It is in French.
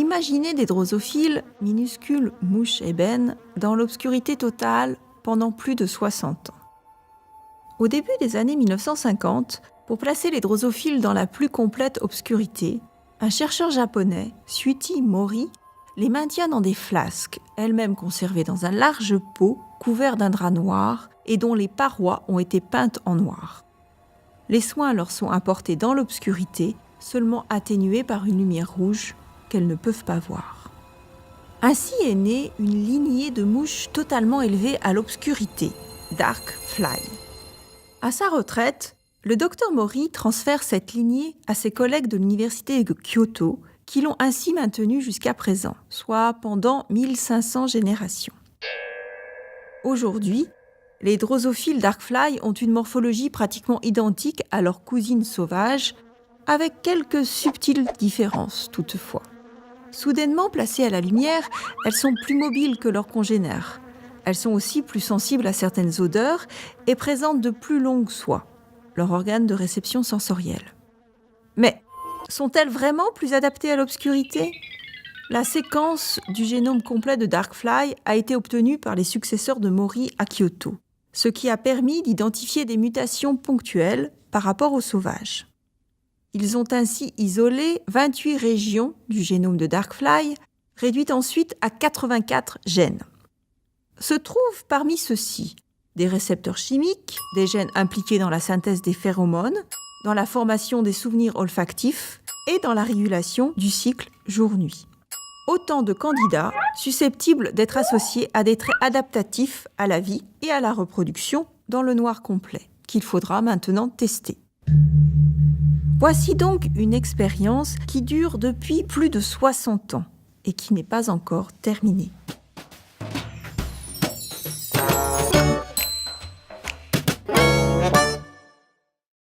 imaginez des drosophiles, minuscules mouches ébènes, dans l'obscurité totale pendant plus de 60 ans. Au début des années 1950, pour placer les drosophiles dans la plus complète obscurité, un chercheur japonais, Shuichi Mori, les maintient dans des flasques, elles-mêmes conservées dans un large pot couvert d'un drap noir et dont les parois ont été peintes en noir. Les soins leur sont apportés dans l'obscurité, seulement atténués par une lumière rouge qu'elles ne peuvent pas voir. Ainsi est née une lignée de mouches totalement élevées à l'obscurité, Dark Fly. À sa retraite, le docteur Mori transfère cette lignée à ses collègues de l'université de Kyoto, qui l'ont ainsi maintenue jusqu'à présent, soit pendant 1500 générations. Aujourd'hui, les drosophiles Darkfly ont une morphologie pratiquement identique à leurs cousines sauvages, avec quelques subtiles différences toutefois. Soudainement placées à la lumière, elles sont plus mobiles que leurs congénères. Elles sont aussi plus sensibles à certaines odeurs et présentent de plus longues soies, leur organe de réception sensorielle. Mais sont-elles vraiment plus adaptées à l'obscurité ? La séquence du génome complet de Darkfly a été obtenue par les successeurs de Mori à Kyoto, ce qui a permis d'identifier des mutations ponctuelles par rapport aux sauvages. Ils ont ainsi isolé 28 régions du génome de Darkfly, réduites ensuite à 84 gènes. Se trouvent parmi ceux-ci des récepteurs chimiques, des gènes impliqués dans la synthèse des phéromones, dans la formation des souvenirs olfactifs et dans la régulation du cycle jour-nuit. Autant de candidats susceptibles d'être associés à des traits adaptatifs à la vie et à la reproduction dans le noir complet, qu'il faudra maintenant tester. Voici donc une expérience qui dure depuis plus de 60 ans et qui n'est pas encore terminée.